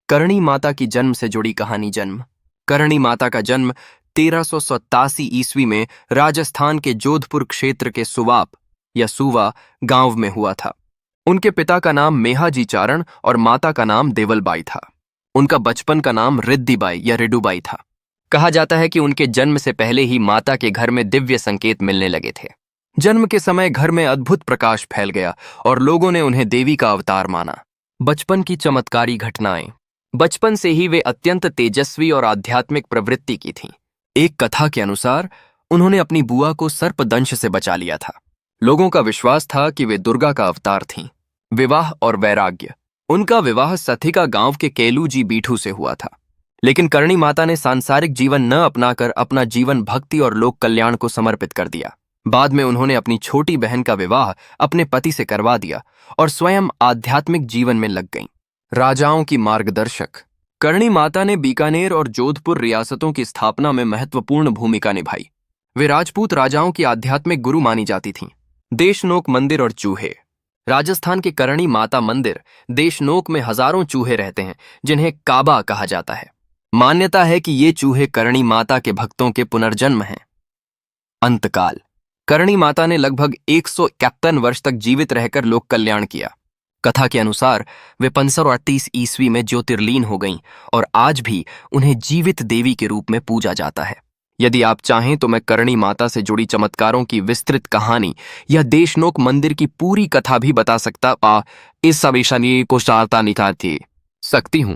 करणी माता की जन्म से जुड़ी कहानी। जन्म। करणी माता का जन्म 1387 ईस्वी में राजस्थान के जोधपुर क्षेत्र के सुवाप या सुवा गांव में हुआ था। उनके पिता का नाम मेहाजी चारण और माता का नाम देवलबाई था। उनका बचपन का नाम रिद्धिबाई या रिडुबाई था। कहा जाता है कि उनके जन्म से पहले ही माता के घर में दिव्य संकेत मिलने लगे थे। जन्म के समय घर में अद्भुत प्रकाश फैल गया और लोगों ने उन्हें देवी का अवतार माना। बचपन की चमत्कारी घटनाएं। बचपन से ही वे अत्यंत तेजस्वी और आध्यात्मिक प्रवृत्ति की थीं। एक कथा के अनुसार उन्होंने अपनी बुआ को सर्पदंश से बचा लिया था। लोगों का विश्वास था कि वे दुर्गा का अवतार थीं। विवाह और वैराग्य। उनका विवाह सथिका गांव के केलू जी बीठू से हुआ था। लेकिन करणी माता ने सांसारिक जीवन न अपनाकर अपना जीवन भक्ति और लोक कल्याण को समर्पित कर दिया। बाद में उन्होंने अपनी छोटी बहन का विवाह अपने पति से करवा दिया और स्वयं आध्यात्मिक जीवन में लग गईं। राजाओं की मार्गदर्शक। करणी माता ने बीकानेर और जोधपुर रियासतों की स्थापना में महत्वपूर्ण भूमिका निभाई। वे राजपूत राजाओं की आध्यात्मिक गुरु मानी जाती थीं। देशनोक मंदिर और चूहे। राजस्थान के करणी माता मंदिर देशनोक में हजारों चूहे रहते हैं, जिन्हें काबा कहा जाता है। मान्यता है कि ये चूहे करणी माता के भक्तों के पुनर्जन्म हैं। अंतकाल। करणी माता ने लगभग 151 वर्ष तक जीवित रहकर लोक कल्याण किया। कथा के अनुसार वे 1538 ईस्वी में ज्योतिर्लीन हो गईं और आज भी उन्हें जीवित देवी के रूप में पूजा जाता है। यदि आप चाहें तो मैं करणी माता से जुड़ी चमत्कारों की विस्तृत कहानी या देशनोक मंदिर की पूरी कथा भी बता सकता इस सविशनी को सारता निकालती सकती हूं।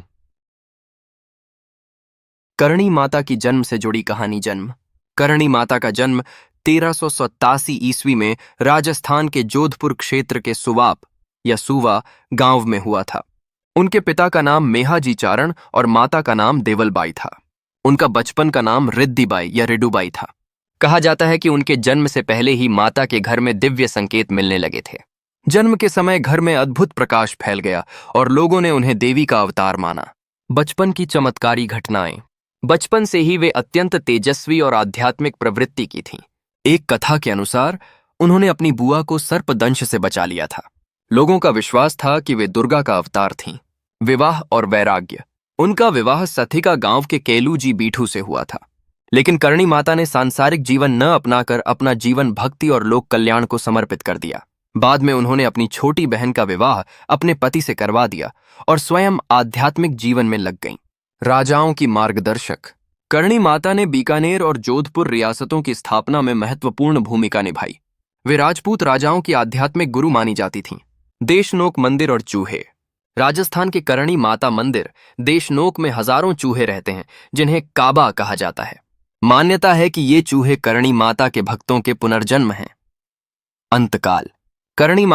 करणी माता की जन्म से जुड़ी कहानी। जन्म। करणी माता का जन्म 1387 ईस्वी में राजस्थान के जोधपुर क्षेत्र के सुवाप या सुवा गांव में हुआ था। उनके पिता का नाम मेहाजी चारण और माता का नाम देवलबाई था। उनका बचपन का नाम रिद्धिबाई या रिडुबाई था। कहा जाता है कि उनके जन्म से पहले ही माता के घर में दिव्य संकेत मिलने लगे थे। जन्म के समय घर में अद्भुत प्रकाश फैल गया और लोगों ने उन्हें देवी का अवतार माना। बचपन की चमत्कारी घटनाएं। बचपन से ही वे अत्यंत तेजस्वी और आध्यात्मिक प्रवृत्ति की थीं। एक कथा के अनुसार उन्होंने अपनी बुआ को सर्पदंश से बचा लिया था। लोगों का विश्वास था कि वे दुर्गा का अवतार थीं। विवाह और वैराग्य। उनका विवाह सथिका गांव के केलू जी बीठू से हुआ था। लेकिन करणी माता ने सांसारिक जीवन न अपनाकर अपना जीवन भक्ति और लोक कल्याण को समर्पित कर दिया। बाद में उन्होंने अपनी छोटी बहन का विवाह अपने पति से करवा दिया और स्वयं आध्यात्मिक जीवन में लग गईं। राजाओं की मार्गदर्शक। करणी माता ने बीकानेर और जोधपुर रियासतों की स्थापना में महत्वपूर्ण भूमिका निभाई। वे राजपूत राजाओं की आध्यात्मिक गुरु मानी जाती थीं। देशनोक मंदिर और चूहे। राजस्थान के करणी माता मंदिर देशनोक में हजारों चूहे रहते हैं, जिन्हें काबा कहा जाता है। मान्यता है कि ये चूहे करणी माता के भक्तों के पुनर्जन्म हैं। अंतकाल। करणी